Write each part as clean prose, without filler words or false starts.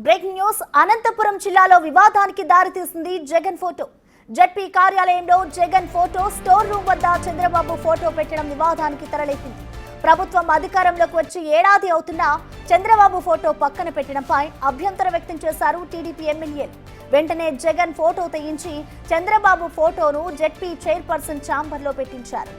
Breaking news Anantapuram జిల్లాలో వివాదానికి దారితీసింది జగన్ ఫోటో. జడ్పీ కార్యాలయంలో జగన్ ఫోటో స్టోర్ రూమ్ వద్ద చంద్రబాబు ఫోటో పెట్టడం వివాదానికి తెరలేపింది. ప్రభుత్వం అధికారంలోకి వచ్చి ఏడాది అవుతున్నా చంద్రబాబు ఫోటో పక్కన పెట్టడంపై అభ్యంతరం వ్యక్తం చేశారు టీడీపీ ఎమ్మెల్యేలు. వెంటనే జగన్ ఫోటో తీయించి చంద్రబాబు ఫోటోను జడ్పీ చైర్పర్సన్ ఛాంబర్లో పెట్టించారు.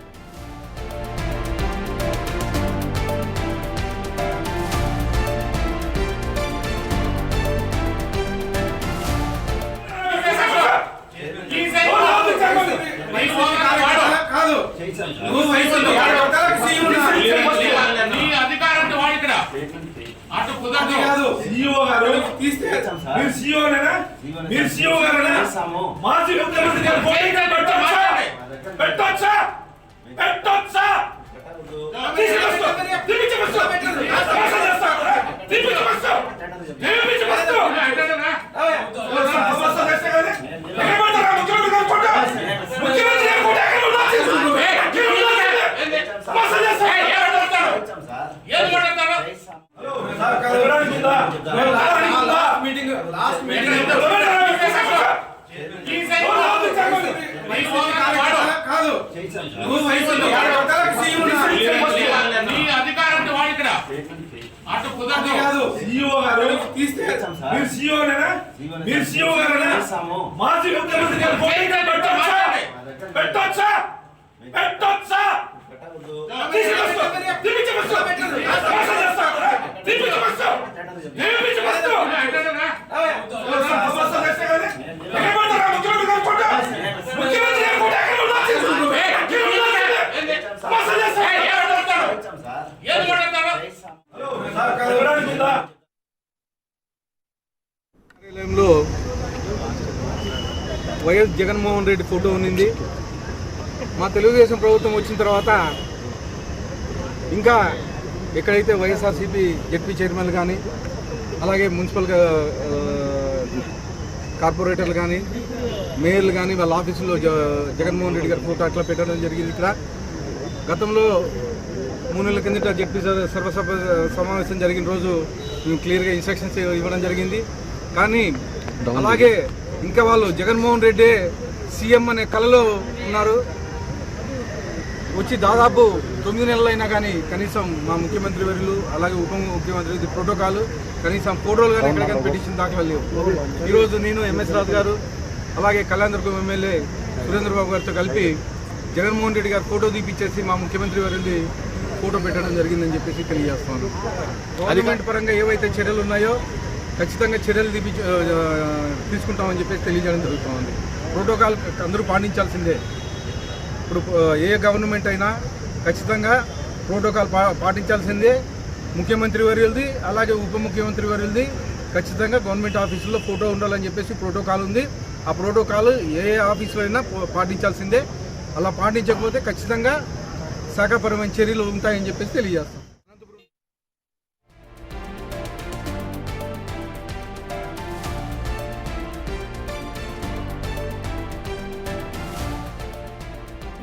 వైఎస్ జగన్మోహన్ రెడ్డి ఫోటో ఉంది. మా తెలుగుదేశం ప్రభుత్వం వచ్చిన తర్వాత ఇంకా ఎక్కడైతే వైఎస్ఆర్సీపీ జడ్పీ చైర్మన్లు కానీ అలాగే మున్సిపల్ కార్పొరేటర్లు కానీ మేయర్లు కానీ వాళ్ళ ఆఫీసులో జగన్మోహన్ రెడ్డి గారి ఫోటో అట్లా పెట్టడం జరిగింది. ఇక్కడ గతంలో 3 నెలల కిందట జడ్పీ సర్వసభ సమావేశం జరిగిన రోజు మేము క్లియర్గా ఇన్స్ట్రక్షన్స్ ఇవ్వడం జరిగింది. కానీ అలాగే ఇంకా వాళ్ళు జగన్మోహన్ రెడ్డి సీఎం అనే కళలో ఉన్నారు. వచ్చి దాదాపు 9 నెలలైనా కానీ కనీసం మా ముఖ్యమంత్రి వర్యులు అలాగే ఉప ముఖ్యమంత్రి ప్రోటోకాల్ కనీసం ఫోటోలు కానీ ఎక్కడికైనా పిటిషన్ దాఖలు లేవు. ఈరోజు నేను ఎంఎస్ రాజు గారు అలాగే కళ్యాణదుర్గం ఎమ్మెల్యే సురేంద్రబాబు గారితో కలిపి జగన్మోహన్ రెడ్డి గారు ఫోటో తీపిచ్చేసి మా ముఖ్యమంత్రి వర్యుది ఫోటో పెట్టడం జరిగిందని చెప్పేసి తెలియజేస్తున్నాను. గవర్నమెంట్ పరంగా ఏవైతే చర్యలు ఉన్నాయో ఖచ్చితంగా చర్యలు తీసుకుంటామని చెప్పేసి తెలియజేయడం జరుగుతుంది. ప్రోటోకాల్ అందరూ పాటించాల్సిందే. ఇప్పుడు ఏ గవర్నమెంట్ అయినా ఖచ్చితంగా ప్రోటోకాల్ పాటించాల్సిందే. ముఖ్యమంత్రి వర్యులది అలాగే ఉప ముఖ్యమంత్రి వర్యులది ఖచ్చితంగా గవర్నమెంట్ ఆఫీసుల్లో ఫోటో ఉండాలని చెప్పేసి ప్రోటోకాల్ ఉంది. ఆ ప్రోటోకాల్ ఏ ఆఫీసులో అయినా పాటించాల్సిందే. అలా పాటించకపోతే ఖచ్చితంగా శాఖపరమైన చర్యలు ఉంటాయని చెప్పేసి తెలియజేస్తాం.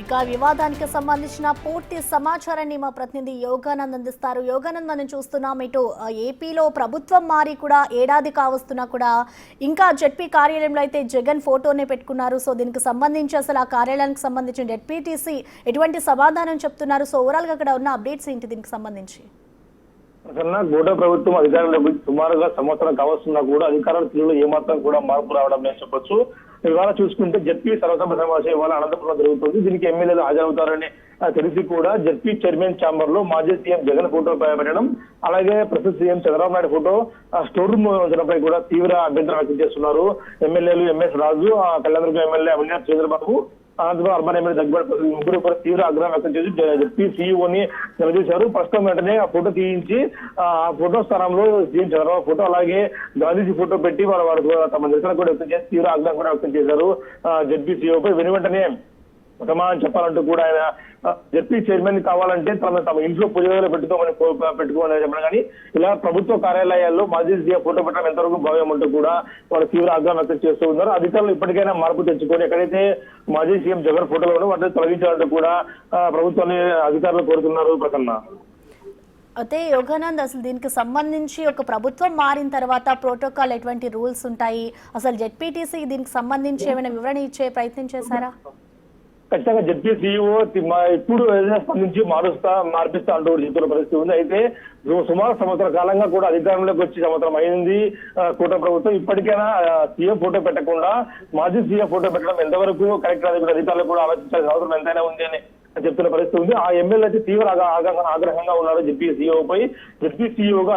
ఇక వివాదానికి సంబంధించిన పూర్తి సమాచారాన్ని మా ప్రతినిధి యోగానంద్ అందిస్తారు. యోగానంద్, మనం చూస్తున్నాం ఇటు ఏపీలో ప్రభుత్వం మారి కూడా ఏడాది కావస్తున్నా కూడా ఇంకా జడ్పీ కార్యాలయంలో అయితే జగన్ ఫోటోనే పెట్టుకున్నారు. సో దీనికి సంబంధించి అసలు ఆ కార్యాలయానికి సంబంధించిన జడ్పీటీసీ ఎటువంటి సమాధానం చెప్తున్నారు? సో ఓవరాల్గా అక్కడ ఉన్న అప్డేట్స్ ఏంటి దీనికి సంబంధించి? గూడ ప్రభుత్వం అధికారంలోకి సుమారుగా సంవత్సరం కావస్తున్నా కూడా అధికారుల తీరులో ఏమాత్రం కూడా మార్పు రావడం లేదు చెప్పొచ్చు. ఇవాళ చూసుకుంటే జడ్పీ సర్వసభ సమావేశం ఇవాళ అనంతపురం జరుగుతుంది. దీనికి ఎమ్మెల్యేలు హాజరవుతారని తెలిసి కూడా జడ్పీ చైర్మన్ ఛాంబర్ లో మాజీ సీఎం జగన్ ఫోటో పెట్టడం అలాగే ప్రస్తుత CM Chandrababu Naidu photo store room ఉంచడంపై కూడా తీవ్ర అభ్యంతరం వ్యక్తం చేస్తున్నారు. ఎమ్మెల్యేలు MS Raju, Kalyanadurgam MLA Avinash Chandrababu, Anantapur urban MLA దగ్గర ముగ్గురు కూడా తీవ్ర ఆగ్రహం వ్యక్తం చేసి జడ్పీ సీఈఓని నిలదీశారు. ప్రస్తుతం వెంటనే ఆ ఫోటో తీయించి ఆ ఫోటో స్థానంలో సీఎం చంద్రబాబు ఫోటో అలాగే గాంధీజీ ఫోటో పెట్టి వారు తమ నిరసన కూడా వ్యక్తం చేసి తీవ్ర ఆగ్రహం కూడా వ్యక్తం చేశారు జడ్పీ సీఈఓపై. వెంటనే సమాధానం చెప్పాలంటూ కూడా ఆయన జడ్పీ చైర్మన్ కావాలంటే తమ ఇంట్లో పూజలో పెట్టుకోమని చెప్పడం కానీ ఇలా ప్రభుత్వ కార్యాలయాల్లో మాజీ సీఎం ఫోటో పెట్టడం ఎంతవరకు భావ్యం అంటూ కూడా వాళ్ళు తీవ్ర ఆగ్రహం వ్యక్తం చేస్తూ ఉన్నారు. అధికారులు ఇప్పటికైనా మార్పు తెచ్చుకొని ఎక్కడైతే మాజీ సీఎం జగన్ ఫోటోలో వాటిని తొలగించాలంటూ కూడా ప్రభుత్వాన్ని అధికారులు కోరుతున్నారు. ప్రసన్న, అయితే యోగానంద్, అసలు దీనికి సంబంధించి ఒక ప్రభుత్వం మారిన తర్వాత ప్రోటోకాల్ ఎటువంటి రూల్స్ ఉంటాయి, అసలు జెడ్పీటీసీ దీనికి సంబంధించి ఏమైనా వివరణ ఇచ్చే ప్రయత్నం చేశారా? ఖచ్చితంగా జడ్పీ సీఈఓ ఇప్పుడు ఏదైనా స్పందించి మార్పిస్తా అంటూ చెప్తున్న పరిస్థితి ఉంది. అయితే సుమారు సంవత్సర కాలంగా కూడా అధికారంలోకి వచ్చి సంవత్సరం అయింది కూటమి ప్రభుత్వం. ఇప్పటికైనా సీఎం ఫోటో పెట్టకుండా మాజీ సీఎం ఫోటో పెట్టడం ఎంతవరకు కరెక్ట్ అనేది అధికారులు కూడా ఆలోచించాల్సిన అవసరం ఎంతైనా ఉంది అని చెప్తున్న పరిస్థితి ఉంది. ఆ ఎమ్మెల్యే అయితే తీవ్ర ఆగ్రహంగా ఉన్నారు జడ్పీ సీఈఓ పై. జడ్పీ సీఈఓగా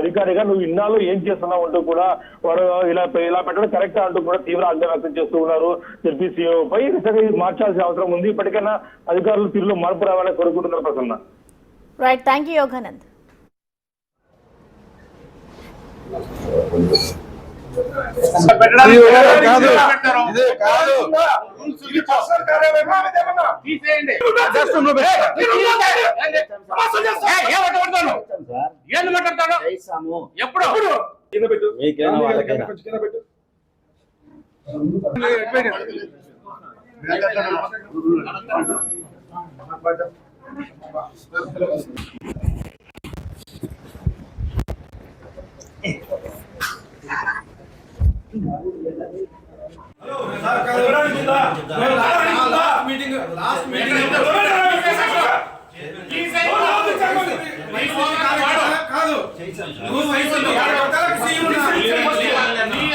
అధికారిగా నువ్వు ఇన్నాళ్ళు ఏం చేస్తున్నావు అంటూ కూడా వారు ఇలా పెట్టడం కరెక్ట్ అంటూ కూడా తీవ్ర ఆగ్రహం వ్యక్తం చేస్తూ ఉన్నారు జడ్పీ సీఈఓ పై. నిజంగా ఇది మార్చాల్సిన అవసరం ఉంది. ఇప్పటికైనా అధికారులు తీరులో మార్పు రావాలని కోరుకుంటున్నారు Prasanna. Right, thank you Yoganand. ఏంది మాట్లాడతాడు ఎప్పుడు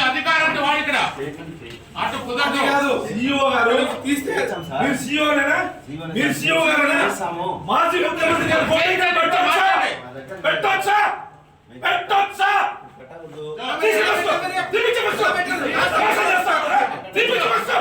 అధికారంతో వాడు ఇక్కడ అటు కుదరదు. సీఈఓ గారు తీస్తే మీరు సీఈఓ నేనా? మీరు సీఈఓ గారేనా? మాజీ ముఖ్యమంత్రి గారు ఫోటో పెట్టొచ్చా? పెట్టొచ్చా? పెట్టొచ్చా? తీసుకొస్తా.